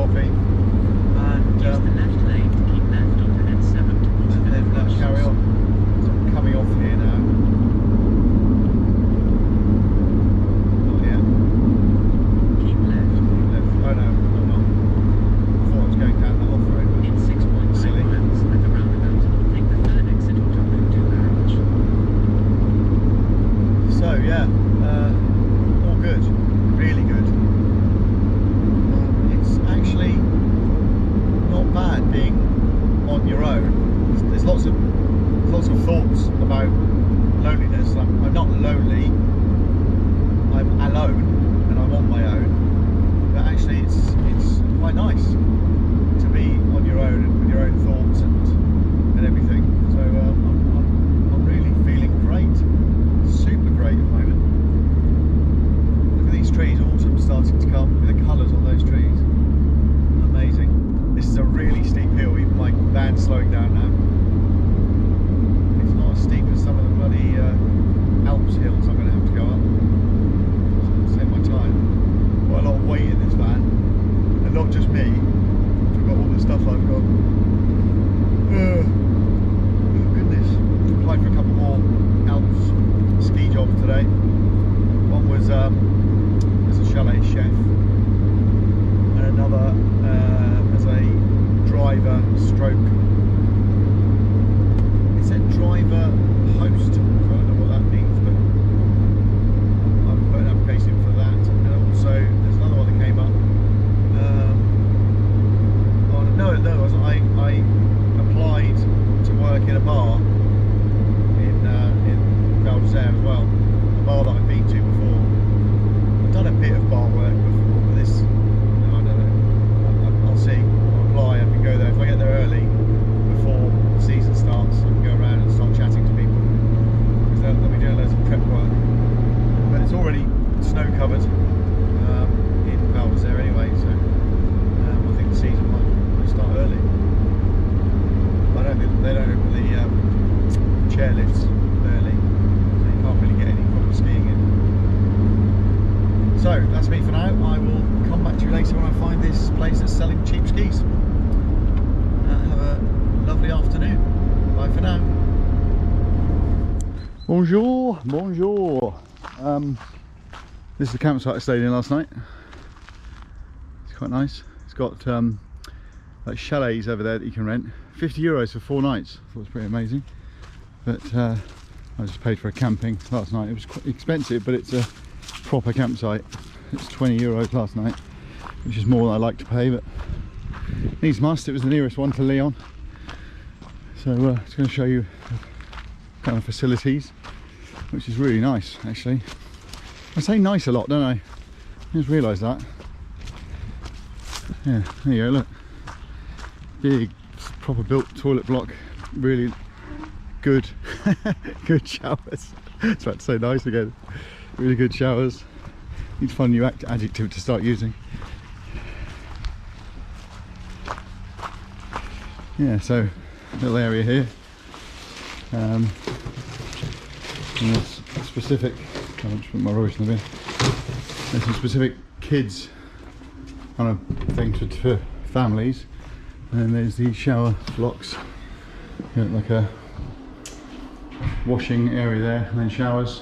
coffee, and use the left lane, keep left onto N7 towards and then carry on. So I'm coming off here now. Not yet. Keep left. Keep left. Oh no, I'm not. I thought I was going down the off-road, but In 6.9 silly. miles at the roundabout, take the third exit onto Route 2 garage. So yeah, all good, really good. It's actually not bad being on your own. There's lots of thoughts about loneliness. I'm not lonely. I'm alone, and I'm on my own. But actually, it's quite nice to be on your own and with your own thoughts and everything. So I'm really feeling great, super great at the moment. Look at these trees, autumn's starting to come with the colours on those trees. Amazing. This is a really steep hill, even my van's slowing down now. It's not as steep as some of the bloody Alps hills I'm going to have to go up. So save my time. Quite a lot of weight in this van, and not just me. I forgot all the stuff I've got. Oh goodness. Applied for a couple more Alps ski jobs today. One was as a chalet chef, and another as a driver stroke. It said driver host, so I don't know what that means, but I've put an application in for that. And also there's another one that came up. I applied to work in a bar in Val d'Isere as well, a bar that I've been to before. I've done a bit of bar work before, but this, no, I don't know. I'll see. I'll apply. I can go there if I get there early before the season starts. I can go around and start chatting to people, because they'll be doing loads of prep work. But it's already snow covered in Val d'Isere anyway, so I think the season might start early. I don't think they don't open the chairlifts early, so you can't really get any proper skiing in. So that's me for now. I will come back to you later when I find this place that's selling cheap skis. Have a lovely afternoon. Bye for now. Bonjour, bonjour. This is the campsite I stayed in last night. It's quite nice. It's got like chalets over there that you can rent. 50 euros for 4 nights. I thought it was pretty amazing. But I just paid for a camping last night. It was quite expensive, but it's a proper campsite. It's 20 euros last night, which is more than I like to pay, but needs must. It was the nearest one to Lyon. So it's going to show you kind of facilities, which is really nice actually. I say nice a lot, don't I? I just realised that. Yeah, there you go, look. Big, proper built toilet block. Really good, good showers. I was about to say nice again. Really good showers. Need to find a new adjective to start using. Yeah, so little area here. And there's specific, I'll just put my rubbish in the bin. There's some specific kids kind of things for families, and then there's these shower blocks, you know, like a washing area there, and then showers.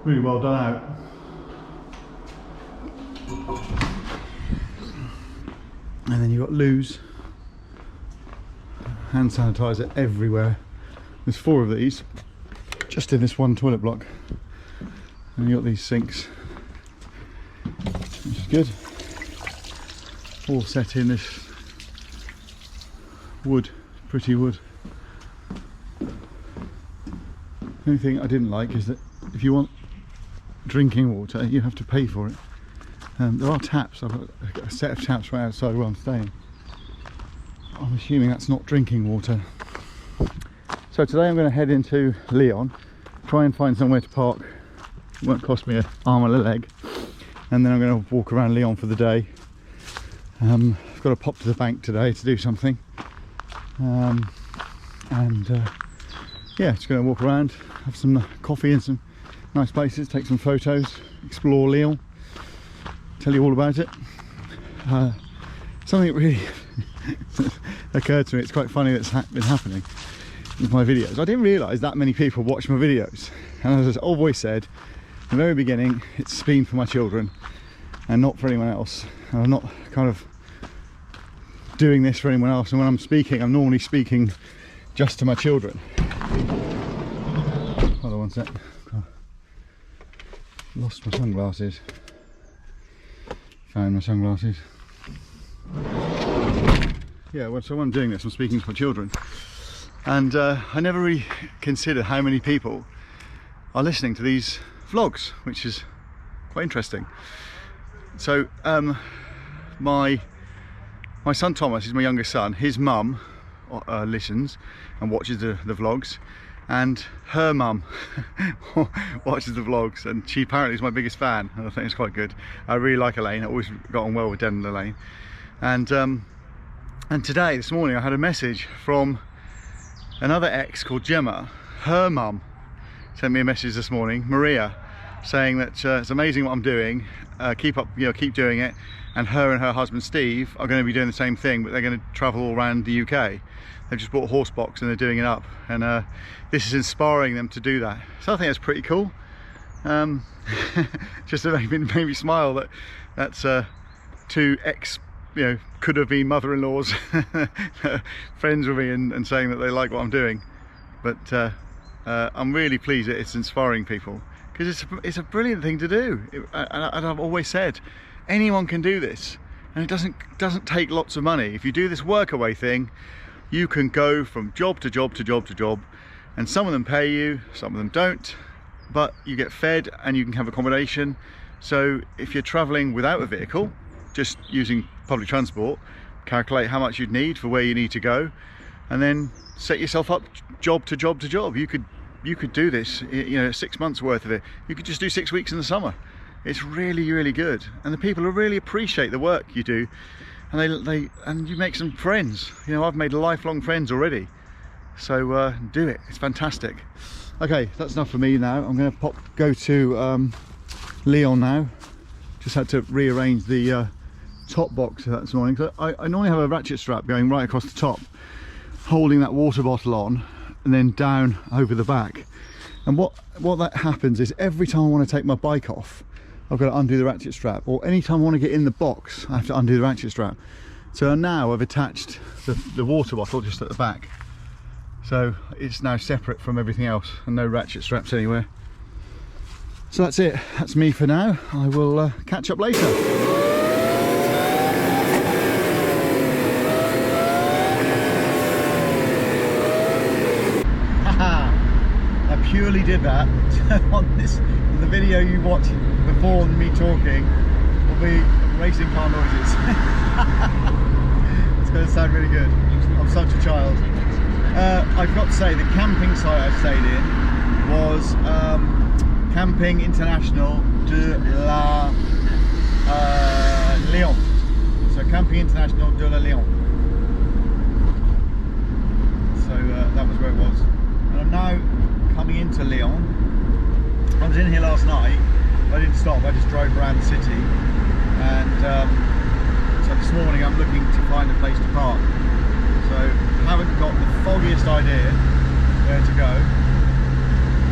Really well done out. And then you've got loos, hand sanitizer everywhere. There's 4 of these just in this one toilet block, and you've got these sinks, which is good. All set in this wood, pretty wood. The only thing I didn't like is that if you want drinking water, you have to pay for it. There are taps. I've got a set of taps right outside where I'm staying. I'm assuming that's not drinking water. So today I'm going to head into Lyon, try and find somewhere to park. It won't cost me an arm and a leg, and then I'm going to walk around Lyon for the day. I've got to pop to the bank today to do something, yeah, just going to walk around, have some coffee in some nice places, take some photos, explore Lyon, tell you all about it. Something that really occurred to me, it's quite funny that's been happening with my videos. I didn't realise that many people watch my videos, and as I've always said in the very beginning, it's been for my children and not for anyone else. And I'm not kind of doing this for anyone else, and when I'm speaking, I'm normally speaking just to my children. Hold on one sec. Lost my sunglasses. Found my sunglasses. Yeah, well, so when I'm doing this, I'm speaking to my children, and I never really consider how many people are listening to these vlogs, which is quite interesting. So my son Thomas is my youngest son. His mum listens and watches the vlogs, and her mum watches the vlogs, and she apparently is my biggest fan, and I think it's quite good. I really like Elaine. I always got on well with Den and Elaine. And today, this morning, I had a message from another ex called Gemma. Her mum sent me a message this morning, Maria, saying that it's amazing what I'm doing. Keep up, keep doing it. And her husband Steve are going to be doing the same thing, but they're going to travel all around the UK. They've just bought a horse box and they're doing it up, and this is inspiring them to do that. So I think that's pretty cool. Just made me smile that that's two ex, could have been mother-in-laws friends with me and saying that they like what I'm doing. But I'm really pleased that it's inspiring people, because it's a brilliant thing to do. And I've always said, anyone can do this, and it doesn't take lots of money. If you do this workaway thing, you can go from job to job to job to job, and some of them pay you, some of them don't, but you get fed and you can have accommodation. So if you're traveling without a vehicle, just using public transport, calculate how much you'd need for where you need to go, and then set yourself up job to job to job. You could do this, 6 months worth of it. You could just do 6 weeks in the summer. It's really, really good, and the people really appreciate the work you do, and you make some friends. I've made lifelong friends already. So do it. It's fantastic. Okay, that's enough for me now. I'm going to go to Lyon now. Just had to rearrange the top box this morning. So I normally have a ratchet strap going right across the top, holding that water bottle on, and then down over the back. And what that happens is, every time I want to take my bike off, I've got to undo the ratchet strap, or anytime I want to get in the box, I have to undo the ratchet strap. So now I've attached the water bottle just at the back, so it's now separate from everything else, and no ratchet straps anywhere. So that's it. That's me for now. I will catch up later. I purely did that on the video you watched before me talking will be racing car noises. It's going to sound really good. I'm such a child. I've got to say, the camping site I stayed in was Camping International de la Lyon. So Camping International de la Lyon. So that was where it was. And I'm now coming into Lyon. I was in here last night. I didn't stop, I just drove around the city, and so this morning I'm looking to find a place to park. So I haven't got the foggiest idea where to go,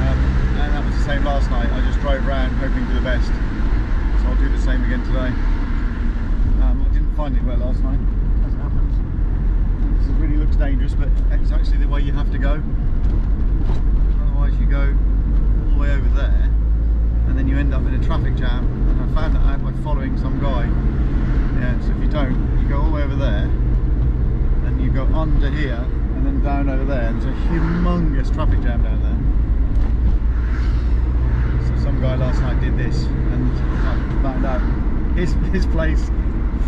and that was the same last night. I just drove around hoping for the best, so I'll do the same again today. I didn't find it well last night, as it happens. This really looks dangerous, but it's actually the way you have to go. Otherwise you go all the way over there, and then you end up in a traffic jam. And I found that out by following some guy. Yeah, so if you don't, you go all the way over there, and you go under here, and then down over there. There's a humongous traffic jam down there. So some guy last night did this, and I found out his place,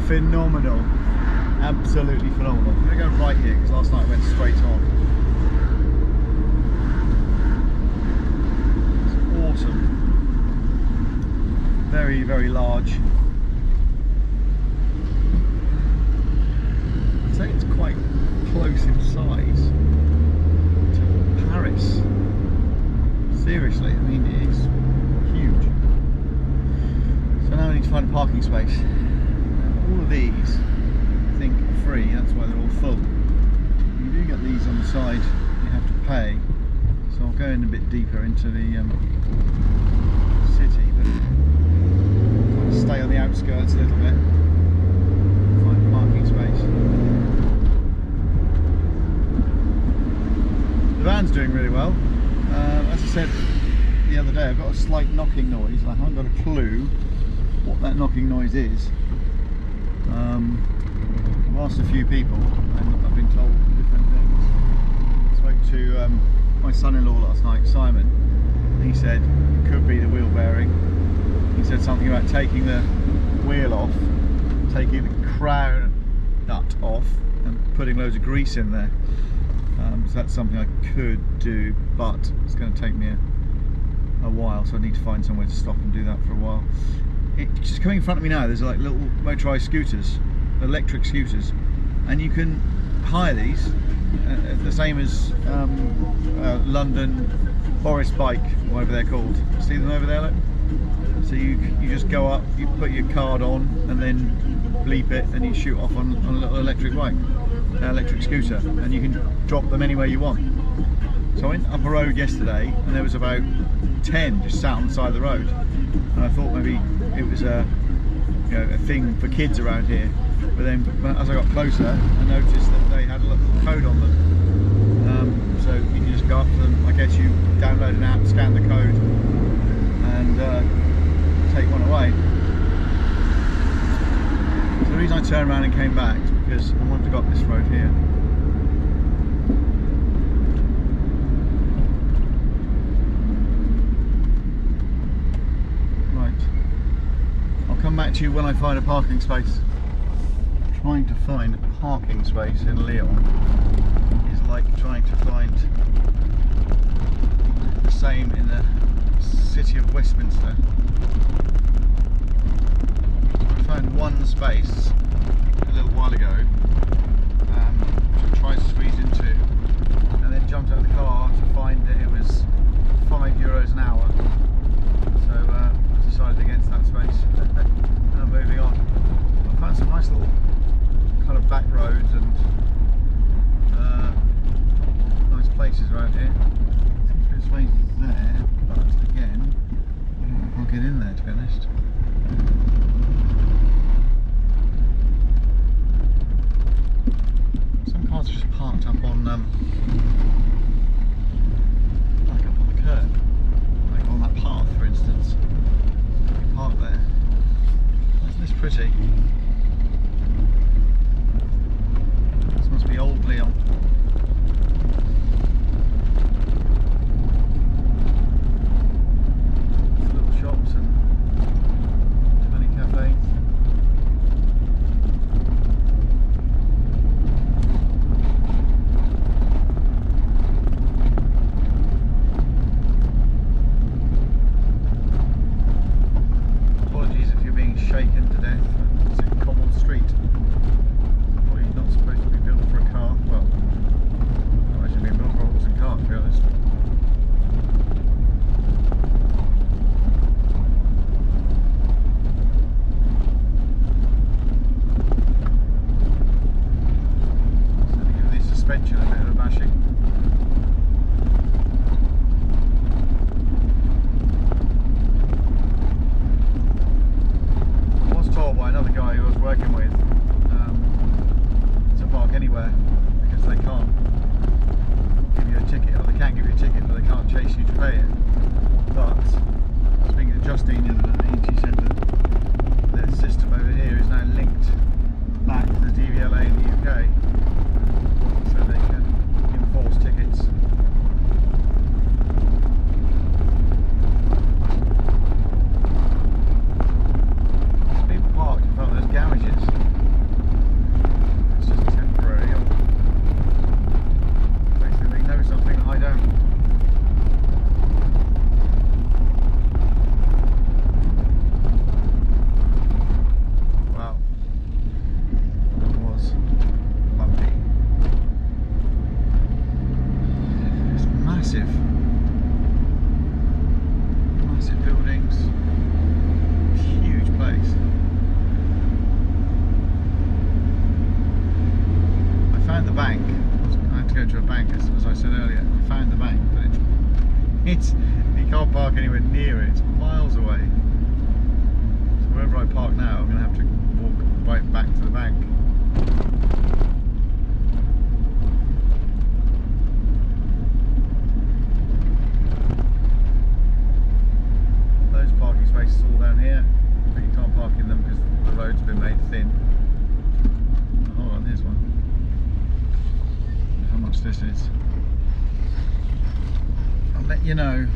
phenomenal, absolutely phenomenal. I'm going to go right here, because last night I went straight on. It's awesome. Very, very large. I'd say it's quite close in size to Paris. Seriously, I mean, it's huge. So now I need need to find a parking space. All of these, I think, are free. That's why they're all full. You do get these on the side. You have to pay. So I'll go in a bit deeper into the city, but kind of stay on the outskirts a little bit. Find a parking space. The van's doing really well. As I said the other day, I've got a slight knocking noise. I haven't got a clue what that knocking noise is. I've asked a few people and I've been told different things. I spoke to my son-in-law last night, Simon. He said it could be the wheel bearing. He said something about taking the wheel off, taking the crown nut off and putting loads of grease in there. So that's something I could do, but it's going to take me a while, so I need to find somewhere to stop and do that for a while. It's just coming in front of me now. There's like little motorised scooters, electric scooters, and you can hire these the same as London Boris Bike, whatever they're called. See them over there, look? So you just go up, you put your card on and then bleep it and you shoot off on a little electric bike, electric scooter, and you can drop them anywhere you want. So I went up a road yesterday and there was about 10 just sat on the side of the road, and I thought maybe it was a thing for kids around here, but then as I got closer I noticed that they had a little code on them, so you can just go up to them. I guess you download an app, scan the code and take one away. So the reason I turned around and came back is because I wanted to go up this road here. Come back to you when I find a parking space. Trying to find a parking space in Lyon is like trying to find the same in the city of Westminster. I found one space a little while ago, which I tried to squeeze into, and then jumped out of the car to find that it was €5 an hour. So I decided against that space. And moving on. I found some nice little kind of back roads and nice places around here. Seems to be a space there, but again, I don't know if I'll get in there, to be honest. Some cars are just parked up on like up on the curb, like on that path, for instance. You park there. Isn't this pretty? This must be old Lyon. Little shops and tiny cafes. Apologies if you're being shaken to death. It's a cobbled street. Probably not supposed to be built for a car. Well, not actually being built for a horse and cart, to be honest. So to give the suspension a bit of a bashing. Told by another guy who I was working with to park anywhere because they can't give you a ticket, or they can give you a ticket but they can't chase you to pay it. But speaking to Justine the other day, she said that their system over here is now linked back to the DVLA in the UK, so they can enforce tickets. Parked in front of those garages. It's just temporary. Basically, they know something that I don't. You can't park anywhere near it. It's miles away. So wherever I park now, I'm going to have to walk right back to the bank. Those parking spaces all down here, but you can't park in them because the road's been made thin. Oh, hold on, here's one. How much this is. I'll let you know.